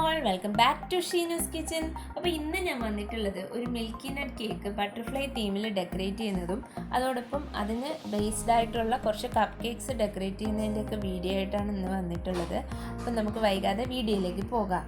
all, welcome back to Sheenu's Kitchen. അപ്പോൾ ഇന്ന് ഞാൻ വന്നിട്ടുള്ളത് ഒരു മിൽക്കി നട്ട് കേക്ക് ബട്ടർഫ്ലൈ തീമിൽ ഡെക്കറേറ്റ് ചെയ്യുന്നതും അതോടൊപ്പം അതിന് ബേസ്ഡ് ആയിട്ടുള്ള കുറച്ച് കപ്പ് കേക്ക്സ് ഡെക്കറേറ്റ് ചെയ്യുന്നതിൻ്റെയൊക്കെ വീഡിയോ ആയിട്ടാണ് ഇന്ന് വന്നിട്ടുള്ളത്. അപ്പം നമുക്ക് വൈകാതെ വീഡിയോയിലേക്ക് പോകാം.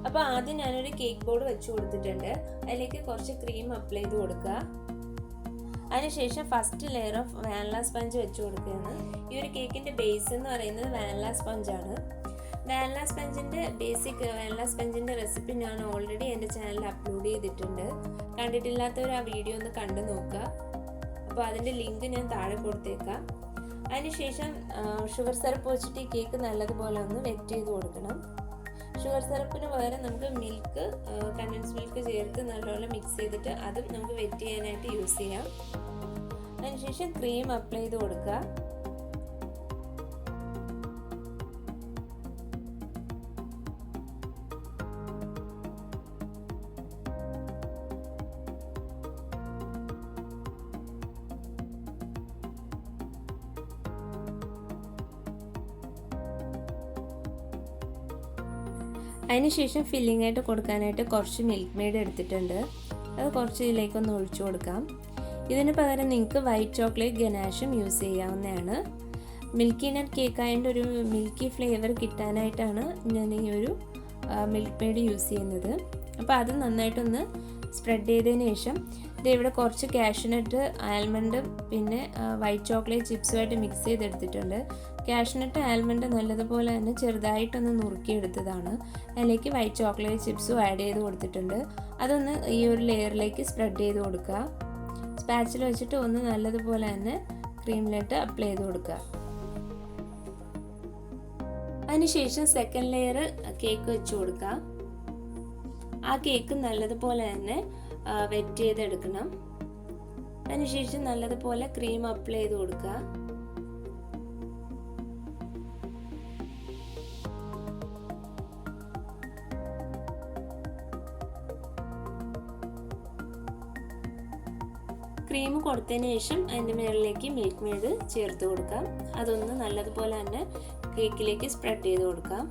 അപ്പോൾ ആദ്യം ഞാനൊരു കേക്ക് ബോർഡ് വെച്ച് കൊടുത്തിട്ടുണ്ട്. അതിലേക്ക് കുറച്ച് ക്രീം അപ്ലൈ ചെയ്ത് കൊടുക്കുക. അതിനുശേഷം first layer of vanilla sponge വെച്ച് കൊടുക്കുകയാണ്. ഈ ഒരു കേക്കിൻ്റെ ബേസ് എന്ന് പറയുന്നത് വാനില സ്പഞ്ചാണ്. വാനില സ്പഞ്ചിൻ്റെ ബേസിക് വാനില സ്പഞ്ചിൻ്റെ റെസിപ്പി ഞാൻ ഓൾറെഡി എൻ്റെ ചാനലിൽ അപ്ലോഡ് ചെയ്തിട്ടുണ്ട്. കണ്ടിട്ടില്ലാത്തവർ ആ വീഡിയോ ഒന്ന് കണ്ടു നോക്കുക. അപ്പോൾ അതിൻ്റെ ലിങ്ക് ഞാൻ താഴെ കൊടുത്തേക്കാം. അതിനുശേഷം ഷുഗർ സിറപ്പ് വെച്ചിട്ട് ഈ കേക്ക് നല്ലതുപോലെ ഒന്ന് വെറ്റ് ചെയ്ത് കൊടുക്കണം. ഷുഗർ സിറപ്പിന് പകരം നമുക്ക് മിൽക്ക് കണ്ടൻസ് മിൽക്ക് ചേർത്ത് നല്ലപോലെ മിക്സ് ചെയ്തിട്ട് അതും നമുക്ക് വെറ്റ് ചെയ്യാനായിട്ട് യൂസ് ചെയ്യാം. അതിനുശേഷം ക്രീം അപ്ലൈ ചെയ്ത് കൊടുക്കുക. അതിനുശേഷം ഫില്ലിംഗ് ആയിട്ട് കൊടുക്കാനായിട്ട് കുറച്ച് മിൽക്ക് മെയ്ഡ് എടുത്തിട്ടുണ്ട്. അത് കുറച്ച് ഇതിലേക്കൊന്ന് ഒഴിച്ചു കൊടുക്കാം. ഇതിന് പകരം നിങ്ങൾക്ക് വൈറ്റ് ചോക്ലേറ്റ് ഗനാഷും യൂസ് ചെയ്യാവുന്നതാണ്. മിൽക്കി നട്ട് കേക്ക് ആയതുകൊണ്ട് ഒരു മിൽക്കി ഫ്ലേവർ കിട്ടാനായിട്ടാണ് ഞാൻ ഈ ഒരു മിൽക്ക് മെയ്ഡ് യൂസ് ചെയ്യുന്നത്. അപ്പോൾ അത് നന്നായിട്ടൊന്ന് സ്പ്രെഡ് ചെയ്തതിന് ശേഷം ഇവിടെ കുറച്ച് കാഷ്യൂനട്ട്, ആൽമണ്ട് പിന്നെ വൈറ്റ് ചോക്ലേറ്റ് ചിപ്സുമായിട്ട് മിക്സ് ചെയ്തെടുത്തിട്ടുണ്ട്. കാഷ്യൂനട്ട്, ആൽമണ്ട് നല്ലതുപോലെ തന്നെ ചെറുതായിട്ടൊന്ന് നുറുക്കിയെടുത്തതാണ്. അതിലേക്ക് വൈറ്റ് ചോക്ലേറ്റ് ചിപ്സും ആഡ് ചെയ്ത് കൊടുത്തിട്ടുണ്ട്. അതൊന്ന് ഈ ഒരു ലെയറിലേക്ക് സ്പ്രെഡ് ചെയ്ത് കൊടുക്കുക. സ്പാച്ചിൽ വെച്ചിട്ട് ഒന്ന് നല്ലതുപോലെ തന്നെ ക്രീമിലിട്ട് അപ്ലൈ ചെയ്ത് കൊടുക്കുക. അതിനുശേഷം സെക്കൻഡ് ലെയർ കേക്ക് വെച്ച് കൊടുക്കുക. ആ കേക്ക് നല്ലതുപോലെ തന്നെ വെറ്റ് ചെയ്തെടുക്കണം. അതിനുശേഷം നല്ലതുപോലെ ക്രീം അപ്ലൈ ചെയ്ത് കൊടുക്കുക. ക്രീം കൊടുത്തതിന് ശേഷം അതിൻ്റെ മുകളിലേക്ക് മിൽക്ക് മെയ്ഡ് ചേർത്ത് കൊടുക്കാം. അതൊന്ന് നല്ലതുപോലെ തന്നെ കേക്കിലേക്ക് സ്പ്രെഡ് ചെയ്ത് കൊടുക്കാം.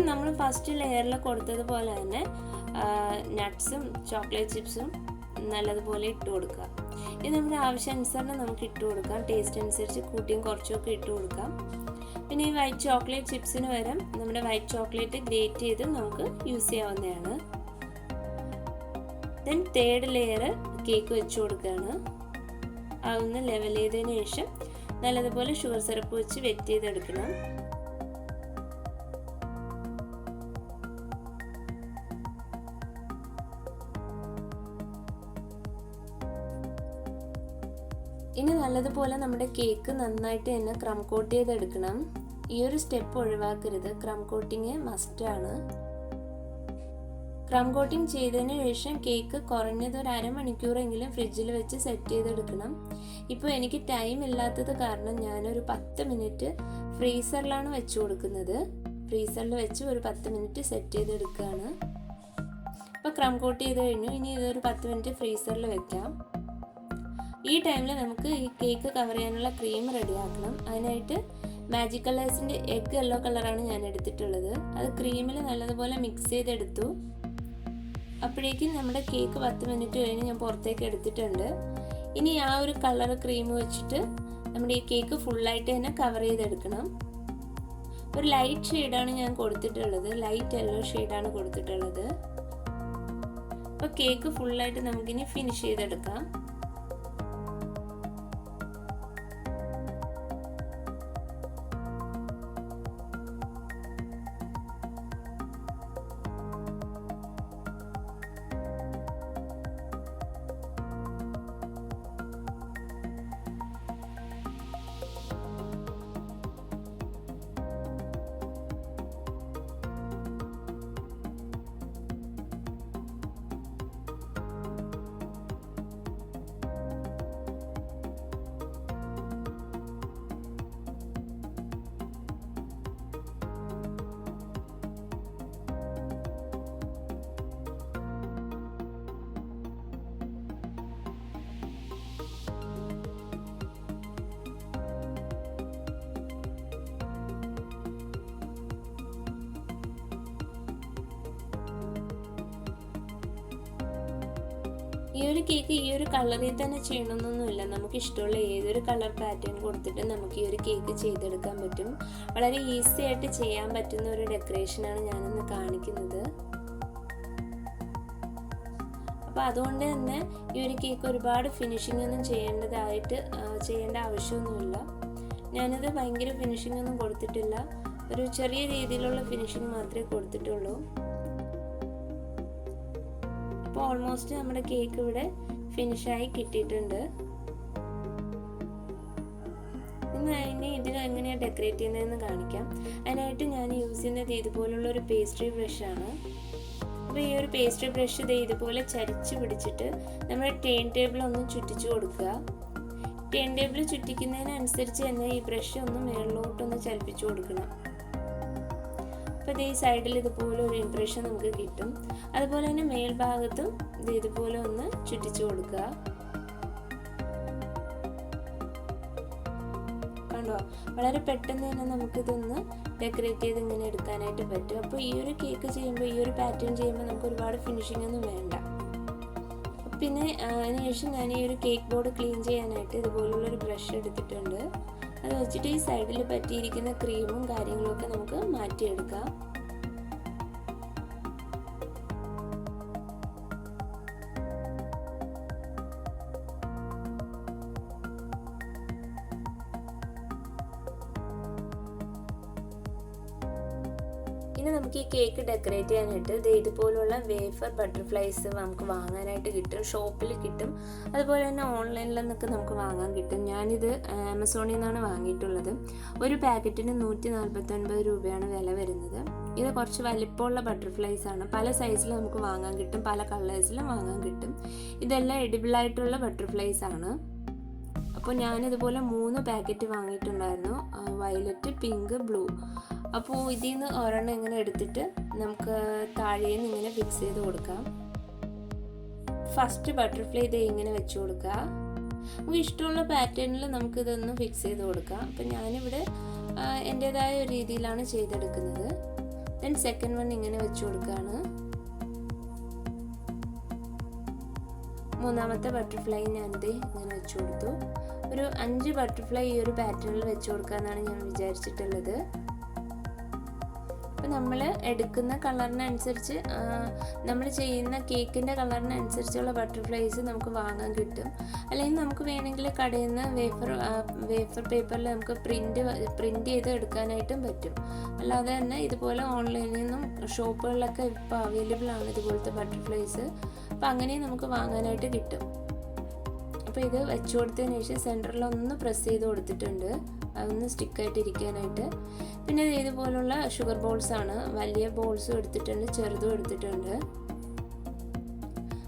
നമ്മൾ ഫസ്റ്റ് ലെയറിൽ കൊടുത്തതുപോലെ തന്നെ നട്ട്സും ചോക്ലേറ്റ് ചിപ്സും നല്ലതുപോലെ ഇട്ട് കൊടുക്കുക. ഇത് നമ്മുടെ ആവശ്യാനുസരണം നമുക്ക് ഇട്ട് കൊടുക്കാം. ടേസ്റ്റ് അനുസരിച്ച് കൂട്ടിയും കുറച്ചുമൊക്കെ ഇട്ട് കൊടുക്കാം. പിന്നെ ഈ വൈറ്റ് ചോക്ലേറ്റ് ചിപ്സിന് പകരം നമ്മുടെ വൈറ്റ് ചോക്ലേറ്റ് ഗ്രേറ്റ് ചെയ്ത് നമുക്ക് യൂസ് ചെയ്യാവുന്നതാണ്. ദെൻ തേർഡ് ലെയർ കേക്ക് വെച്ച് കൊടുക്കുകയാണ്. അതൊന്ന് ലെവൽ ചെയ്തതിന് ശേഷം നല്ലതുപോലെ ഷുഗർ സിറപ്പ് വെച്ച് വെറ്റ് ചെയ്തെടുക്കണം. ഇനി നല്ലതുപോലെ നമ്മുടെ കേക്ക് നന്നായിട്ട് തന്നെ ക്രം കോട്ട് ചെയ്തെടുക്കണം. ഈ ഒരു സ്റ്റെപ്പ് ഒഴിവാക്കരുത്. ക്രം കോട്ടിങ് മസ്റ്റാണ്. ക്രം കോട്ടിങ് ചെയ്തതിന് ശേഷം കേക്ക് കുറഞ്ഞത് ഒരു അരമണിക്കൂറെങ്കിലും ഫ്രിഡ്ജിൽ വെച്ച് സെറ്റ് ചെയ്തെടുക്കണം. ഇപ്പോൾ എനിക്ക് ടൈം ഇല്ലാത്തത് കാരണം ഞാനൊരു 10 മിനിറ്റ് ഫ്രീസറിലാണ് വെച്ച് കൊടുക്കുന്നത്. ഫ്രീസറിൽ വെച്ച് ഒരു 10 മിനിറ്റ് സെറ്റ് ചെയ്തെടുക്കുകയാണ്. ഇപ്പോൾ ക്രം കോട്ട് ചെയ്ത് കഴിഞ്ഞു. ഇനി ഇതൊരു 10 മിനിറ്റ് ഫ്രീസറിൽ വെക്കാം. ഈ ടൈമിൽ നമുക്ക് ഈ കേക്ക് കവർ ചെയ്യാനുള്ള ക്രീം റെഡിയാക്കണം. അതിനായിട്ട് മാജിക് കളേഴ്സിൻ്റെ എഗ് യെല്ലോ കളറാണ് ഞാൻ എടുത്തിട്ടുള്ളത്. അത് ക്രീമിൽ നല്ലതുപോലെ മിക്സ് ചെയ്തെടുത്തു. അപ്പോഴേക്കും നമ്മുടെ കേക്ക് 10 മിനിറ്റ് കഴിഞ്ഞ് ഞാൻ പുറത്തേക്ക് എടുത്തിട്ടുണ്ട്. ഇനി ആ ഒരു കളർ ക്രീം വെച്ചിട്ട് നമ്മുടെ ഈ കേക്ക് ഫുള്ളായിട്ട് തന്നെ കവർ ചെയ്തെടുക്കണം. ഒരു ലൈറ്റ് ഷെയ്ഡാണ് ഞാൻ കൊടുത്തിട്ടുള്ളത്. ലൈറ്റ് യെല്ലോ ഷെയ്ഡാണ് കൊടുത്തിട്ടുള്ളത്. അപ്പോൾ കേക്ക് ഫുള്ളായിട്ട് നമുക്കിനി ഫിനിഷ് ചെയ്തെടുക്കാം. ഈ ഒരു കേക്ക് ഈ ഒരു കളറിൽ തന്നെ ചെയ്യണമെന്നൊന്നുമില്ല. നമുക്ക് ഇഷ്ടമുള്ള ഏതൊരു കളർ പാറ്റേൺ കൊടുത്തിട്ട് നമുക്ക് ഈ ഒരു കേക്ക് ചെയ്തെടുക്കാൻ പറ്റും. വളരെ ഈസി ആയിട്ട് ചെയ്യാൻ പറ്റുന്ന ഒരു ഡെക്കറേഷനാണ് ഞാനിന്ന് കാണിക്കുന്നത്. അപ്പോൾ അതുകൊണ്ട് തന്നെ ഈ ഒരു കേക്ക് ഒരുപാട് ഫിനിഷിംഗ് ഒന്നും ചെയ്യേണ്ട ആവശ്യമൊന്നുമില്ല. ഞാനിത് ഭയങ്കര ഫിനിഷിംഗ് ഒന്നും കൊടുത്തിട്ടില്ല. ഒരു ചെറിയ രീതിയിലുള്ള ഫിനിഷിംഗ് മാത്രമേ കൊടുത്തിട്ടുള്ളൂ. അപ്പോൾ ഓൾമോസ്റ്റ് നമ്മുടെ കേക്ക് ഇവിടെ ഫിനിഷായി കിട്ടിയിട്ടുണ്ട്. ഇനി ഇതിന് എങ്ങനെയാണ് ഡെക്കറേറ്റ് ചെയ്യുന്നതെന്ന് കാണിക്കാം. അതിനായിട്ട് ഞാൻ യൂസ് ചെയ്യുന്നത് ഇതുപോലുള്ള ഒരു പേസ്ട്രി ബ്രഷാണ്. അപ്പോൾ ഈ ഒരു പേസ്ട്രി ബ്രഷ് ഇതുപോലെ ചരിച്ച് പിടിച്ചിട്ട് നമ്മുടെ ടേൺ ടേബിൾ ഒന്ന് ചുറ്റിച്ചു കൊടുക്കുക. ടേൺ ടേബിൾ ചുറ്റിക്കുന്നതിനനുസരിച്ച് തന്നെ ഈ ബ്രഷ് ഒന്ന് മേളിലോട്ടൊന്ന് ചലിപ്പിച്ചു കൊടുക്കണം. അപ്പോൾ ഈ സൈഡിൽ ഇതുപോലെ ഒരു ഇംപ്രഷൻ നമുക്ക് കിട്ടും. അതുപോലെ തന്നെ മേൽഭാഗത്തും ഇതുപോലെ ഒന്ന് ചുറ്റിച്ചു കൊടുക്കുക. കണ്ടോ, വളരെ പെട്ടെന്ന് തന്നെ നമുക്കിതൊന്ന് ഡെക്കറേറ്റ് ചെയ്ത് ഇങ്ങനെ എടുക്കാനായിട്ട് പറ്റും. അപ്പോൾ ഈ ഒരു കേക്ക് ചെയ്യുമ്പോൾ, ഈ ഒരു പാറ്റേൺ ചെയ്യുമ്പോൾ നമുക്ക് ഒരുപാട് ഫിനിഷിംഗ് ഒന്നും വേണ്ട. പിന്നെ അതിനുശേഷം ഞാൻ ഈ ഒരു കേക്ക് ബോർഡ് ക്ലീൻ ചെയ്യാനായിട്ട് ഇതുപോലുള്ളൊരു ബ്രഷ് എടുത്തിട്ടുണ്ട്. അത് വെച്ചിട്ട് ഈ സൈഡിൽ പറ്റിയിരിക്കുന്ന ക്രീമും കാര്യങ്ങളൊക്കെ നമുക്ക് മാറ്റിയെടുക്കാം. ഇനി നമുക്ക് ഈ കേക്ക് ഡെക്കറേറ്റ് ചെയ്യാനായിട്ട് ഇതുപോലുള്ള വേഫർ ബട്ടർഫ്ലൈസ് നമുക്ക് വാങ്ങാനായിട്ട് കിട്ടും, ഷോപ്പിൽ കിട്ടും. അതുപോലെ തന്നെ ഓൺലൈനിൽ നിന്നൊക്കെ നമുക്ക് വാങ്ങാൻ കിട്ടും. ഞാനിത് ആമസോണിൽ നിന്നാണ് വാങ്ങിയിട്ടുള്ളത്. ഒരു പാക്കറ്റിന് 149 രൂപയാണ് വില വരുന്നത്. ഇത് കുറച്ച് വലിപ്പമുള്ള ബട്ടർഫ്ലൈസ് ആണ്. പല സൈസിൽ നമുക്ക് വാങ്ങാൻ കിട്ടും, പല കളേഴ്സിലും വാങ്ങാൻ കിട്ടും. ഇതെല്ലാം എഡിബിളായിട്ടുള്ള ബട്ടർഫ്ലൈസ് ആണ്. അപ്പോൾ ഞാനിതുപോലെ 3 പാക്കറ്റ് വാങ്ങിയിട്ടുണ്ടായിരുന്നു, വയലറ്റ്, പിങ്ക്, ബ്ലൂ. അപ്പോൾ ഇതിൽ നിന്ന് ഒരെണ്ണം ഇങ്ങനെ എടുത്തിട്ട് നമുക്ക് താഴേന്ന് ഇങ്ങനെ ഫിക്സ് ചെയ്ത് കൊടുക്കാം. ഫസ്റ്റ് ബട്ടർഫ്ലൈ ഇങ്ങനെ വെച്ച് കൊടുക്കുക. നമുക്ക് ഇഷ്ടമുള്ള പാറ്റേണിൽ നമുക്കിതൊന്ന് ഫിക്സ് ചെയ്ത് കൊടുക്കാം. അപ്പം ഞാനിവിടെ എൻ്റേതായ ഒരു രീതിയിലാണ് ചെയ്തെടുക്കുന്നത്. ദെൻ സെക്കൻഡ് വൺ ഇങ്ങനെ വെച്ച് കൊടുക്കുകയാണ്. മൂന്നാമത്തെ ബട്ടർഫ്ലൈ ഞാനിത് ഇങ്ങനെ വെച്ച് കൊടുത്തു. ഒരു 5 ബട്ടർഫ്ലൈ ഈ ഒരു പാറ്റേണിൽ വെച്ച് കൊടുക്കാമെന്നാണ് ഞാൻ വിചാരിച്ചിട്ടുള്ളത്. അപ്പം നമ്മൾ എടുക്കുന്ന കളറിനനുസരിച്ച്, നമ്മൾ ചെയ്യുന്ന കേക്കിൻ്റെ കളറിനനുസരിച്ചുള്ള ബട്ടർഫ്ലൈസ് നമുക്ക് വാങ്ങാൻ കിട്ടും. അല്ലെങ്കിൽ നമുക്ക് വേണമെങ്കിൽ കടയിൽ നിന്ന് വേഫർ പേപ്പറിൽ നമുക്ക് പ്രിൻ്റ് ചെയ്ത് എടുക്കാനായിട്ടും പറ്റും. അല്ലാതെ തന്നെ ഇതുപോലെ ഓൺലൈനിൽ നിന്നും ഷോപ്പുകളിലൊക്കെ ഇപ്പോൾ അവൈലബിൾ ആണ് ഇതുപോലത്തെ ബട്ടർഫ്ലൈസ്. അപ്പോൾ അങ്ങനെ നമുക്ക് വാങ്ങാനായിട്ട് കിട്ടും. അപ്പോൾ ഇത് വെച്ച് കൊടുത്തതിന് ശേഷം സെൻറ്ററിലൊന്ന് പ്രസ് ചെയ്ത് കൊടുത്തിട്ടുണ്ട്, അതൊന്ന് സ്റ്റിക്കായിട്ട് ഇരിക്കാനായിട്ട്. പിന്നെ ഇതുപോലുള്ള ഷുഗർ ബോൾസ് ആണ്. വലിയ ബോൾസും എടുത്തിട്ടുണ്ട്, ചെറുതും എടുത്തിട്ടുണ്ട്.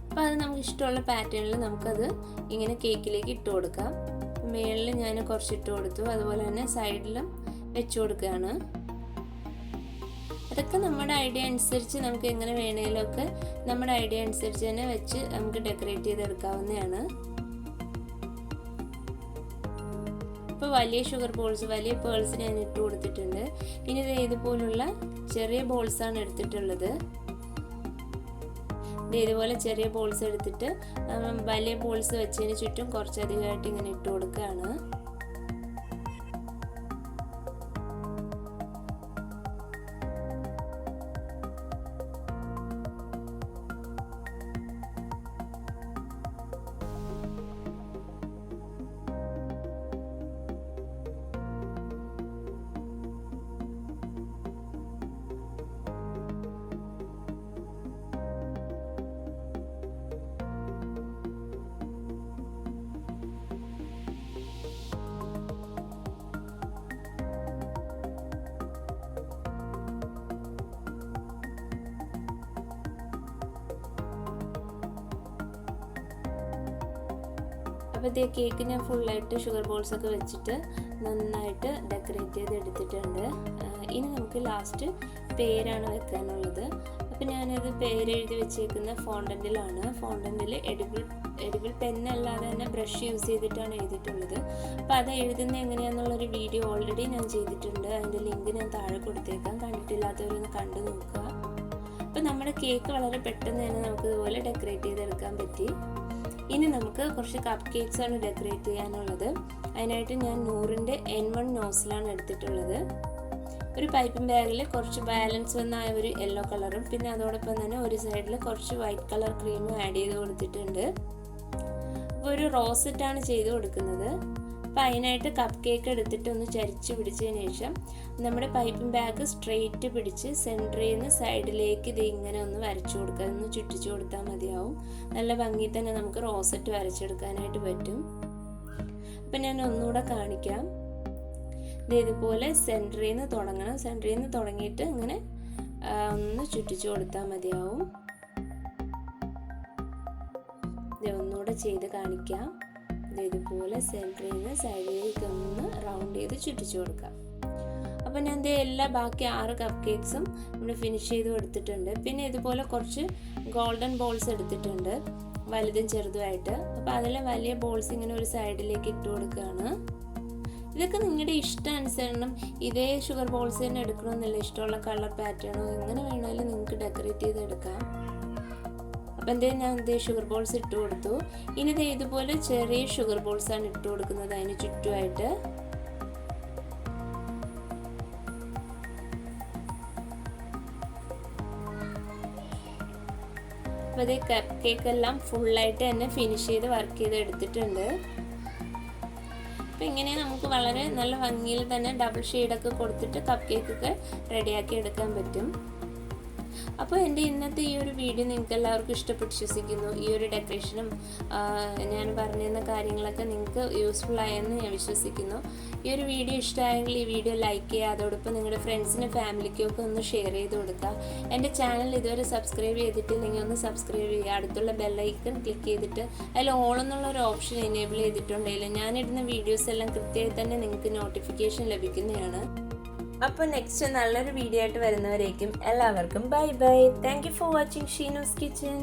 അപ്പോൾ അത് നമുക്ക് ഇഷ്ടമുള്ള പാറ്റേണിൽ നമുക്കത് ഇങ്ങനെ കേക്കിലേക്ക് ഇട്ട് കൊടുക്കാം. മേളിൽ ഞാൻ കുറച്ച് ഇട്ട് കൊടുത്തു, അതുപോലെ തന്നെ സൈഡിലും വെച്ച് കൊടുക്കുകയാണ്. അതൊക്കെ നമ്മുടെ ഐഡിയ അനുസരിച്ച് നമുക്ക് എങ്ങനെ വേണേലൊക്കെ നമ്മുടെ ഐഡിയ അനുസരിച്ച് തന്നെ വെച്ച് നമുക്ക് ഡെക്കറേറ്റ് ചെയ്തെടുക്കാവുന്നതാണ്. ഇപ്പോൾ വലിയ ഷുഗർ ബോൾസ്, വലിയ പേൾസ് ഞാൻ ഇട്ട് കൊടുത്തിട്ടുണ്ട്. ഇനി ഇതുപോലുള്ള ചെറിയ ബോൾസാണ് എടുത്തിട്ടുള്ളത്. ഇതുപോലെ ചെറിയ ബോൾസ് എടുത്തിട്ട് വലിയ ബോൾസ് വെച്ചതിന് ചുറ്റും കുറച്ചധികമായിട്ട് ഇങ്ങനെ ഇട്ട് കൊടുക്കുകയാണ്. അപ്പോൾ ഇതേ കേക്ക് ഞാൻ ഫുള്ളായിട്ട് ഷുഗർ ബോൾസ് ഒക്കെ വെച്ചിട്ട് നന്നായിട്ട് ഡെക്കറേറ്റ് ചെയ്ത് എടുത്തിട്ടുണ്ട്. ഇനി നമുക്ക് ലാസ്റ്റ് പേരാണ് വെക്കാനുള്ളത്. അപ്പോൾ ഞാനത് പേരെഴുതി വെച്ചേക്കുന്ന ഫോണ്ടൻറ്റിലാണ്. ഫോണ്ടൻറ്റിൽ എഡിബിൾ പെന്നല്ലാതെ തന്നെ ബ്രഷ് യൂസ് ചെയ്തിട്ടാണ് എഴുതിയിട്ടുള്ളത്. അപ്പോൾ അത് എഴുതുന്നത് എങ്ങനെയാണെന്നുള്ളൊരു വീഡിയോ ഓൾറെഡി ഞാൻ ചെയ്തിട്ടുണ്ട്. അതിൻ്റെ ലിങ്ക് ഞാൻ താഴെ കൊടുത്തേക്കാം, കണ്ടിട്ടില്ലാത്തവരൊന്ന് കണ്ടു നോക്കുക. അപ്പോൾ നമ്മുടെ കേക്ക് വളരെ പെട്ടെന്ന് തന്നെ നമുക്ക് ഇതുപോലെ ഡെക്കറേറ്റ് ചെയ്തെടുക്കാൻ പറ്റി. ഇനി നമുക്ക് കുറച്ച് കപ്പ് കേക്ക്സ് ആണ് ഡെക്കറേറ്റ് ചെയ്യാനുള്ളത്. അതിനായിട്ട് ഞാൻ 100ന്റെ N1 നോസിലാണ് എടുത്തിട്ടുള്ളത്. ഒരു പൈപ്പിംഗ് ബാഗിൽ കുറച്ച് ബാലൻസ് വന്ന ഒരു യെല്ലോ കളറും പിന്നെ അതോടൊപ്പം തന്നെ ഒരു സൈഡിൽ കുറച്ച് വൈറ്റ് കളർ ക്രീമും ആഡ് ചെയ്ത് കൊടുത്തിട്ടുണ്ട്. അപ്പോൾ ഒരു റോസറ്റാണ് ചെയ്ത് കൊടുക്കുന്നത്. അപ്പോൾ അതിനായിട്ട് കപ്പ് കേക്ക് എടുത്തിട്ട് ഒന്ന് ചരിച്ച് പിടിച്ചതിന് ശേഷം നമ്മുടെ പൈപ്പിംഗ് ബാഗ് സ്ട്രെയിറ്റ് പിടിച്ച് സെൻറ്ററിൽ നിന്ന് സൈഡിലേക്ക് ഇത് ഇങ്ങനെ ഒന്ന് വരച്ചു കൊടുക്കുക. ഒന്ന് ചുറ്റിച്ചു കൊടുത്താൽ മതിയാവും. നല്ല ഭംഗി തന്നെ നമുക്ക് റോസറ്റ് വരച്ചെടുക്കാനായിട്ട് പറ്റും. അപ്പം ഞാൻ ഒന്നുകൂടെ കാണിക്കാം. ഇതുപോലെ സെൻറ്ററിൽ നിന്ന് തുടങ്ങണം. സെൻറ്ററിൽ നിന്ന് തുടങ്ങിയിട്ട് ഇങ്ങനെ ഒന്ന് ചുറ്റിച്ചു കൊടുത്താൽ മതിയാവും. ഇത് ഒന്നുകൂടെ ചെയ്ത് കാണിക്കാം. ഇതുപോലെ സെൻറ്ററിൽ നിന്ന് സൈഡിലേക്ക് ഒന്ന് റൗണ്ട് ചെയ്ത് ചുറ്റിച്ചു കൊടുക്കാം. അപ്പം ഞാൻ എല്ലാ ബാക്കി 6 കപ്പ് കേക്ക്സും നമ്മൾ ഫിനിഷ് ചെയ്ത് കൊടുത്തിട്ടുണ്ട്. പിന്നെ ഇതുപോലെ കുറച്ച് ഗോൾഡൻ ബോൾസ് എടുത്തിട്ടുണ്ട്, വലുതും ചെറുതുമായിട്ട്. അപ്പോൾ അതിൽ വലിയ ബോൾസ് ഇങ്ങനെ ഒരു സൈഡിലേക്ക് ഇട്ട് കൊടുക്കുകയാണ്. ഇതൊക്കെ നിങ്ങളുടെ ഇഷ്ടാനുസരണം ഇതേ ഷുഗർ ബോൾസ് തന്നെ എടുക്കണമെന്നില്ല. ഇഷ്ടമുള്ള കളർ പാറ്റേണോ എങ്ങനെ വേണമെങ്കിലും നിങ്ങൾക്ക് ഡെക്കറേറ്റ് ചെയ്തെടുക്കാം. അപ്പം ഞാൻ ഷുഗർ ബോൾസ് ഇട്ട് കൊടുത്തു. ഇനി ഇതുപോലെ ചെറിയ ഷുഗർ ബോൾസ് ആണ് ഇട്ട് കൊടുക്കുന്നത് അതിന് ചുറ്റുമായിട്ട്. അപ്പോൾ കപ്പ് കേക്ക് എല്ലാം ഫുള്ളായിട്ട് തന്നെ ഫിനിഷ് ചെയ്ത് വർക്ക് ചെയ്ത് എടുത്തിട്ടുണ്ട്. അപ്പോൾ ഇങ്ങനെ നമുക്ക് വളരെ നല്ല ഭംഗിയിൽ തന്നെ ഡബിൾ ഷെയ്ഡൊക്കെ കൊടുത്തിട്ട് കപ്പ് കേക്കൊക്കെ റെഡിയാക്കി എടുക്കാൻ പറ്റും. അപ്പോൾ എൻ്റെ ഇന്നത്തെ ഈ ഒരു വീഡിയോ നിങ്ങൾക്ക് എല്ലാവർക്കും ഇഷ്ടപ്പെട്ട് വിശ്വസിക്കുന്നു. ഈ ഒരു ഡെക്കറേഷനും ഞാൻ പറഞ്ഞിരുന്ന കാര്യങ്ങളൊക്കെ നിങ്ങൾക്ക് യൂസ്ഫുൾ ആയെന്ന് ഞാൻ വിശ്വസിക്കുന്നു. ഈ ഒരു വീഡിയോ ഇഷ്ടമായെങ്കിൽ ഈ വീഡിയോ ലൈക്ക് ചെയ്യുക. അതോടൊപ്പം നിങ്ങളുടെ ഫ്രണ്ട്സിനും ഫാമിലിക്കും ഒക്കെ ഒന്ന് ഷെയർ ചെയ്ത് കൊടുക്കുക. എൻ്റെ ചാനൽ ഇതുവരെ സബ്സ്ക്രൈബ് ചെയ്തിട്ടില്ലെങ്കിൽ ഒന്ന് സബ്സ്ക്രൈബ് ചെയ്യുക. അടുത്തുള്ള ബെല്ലൈക്കൺ ക്ലിക്ക് ചെയ്തിട്ട് അതിൽ ഓൾ എന്നുള്ള ഒരു ഓപ്ഷൻ എനേബിൾ ചെയ്തിട്ടുണ്ടെങ്കിൽ ഞാനിടുന്ന വീഡിയോസ് എല്ലാം കൃത്യമായി തന്നെ നിങ്ങൾക്ക് നോട്ടിഫിക്കേഷൻ ലഭിക്കുന്നതാണ്. അപ്പോൾ നെക്സ്റ്റ് നല്ലൊരു വീഡിയോ ആയിട്ട് വരുന്നവരേക്കും എല്ലാവർക്കും bye bye. Thank you for watching Sheenu's kitchen.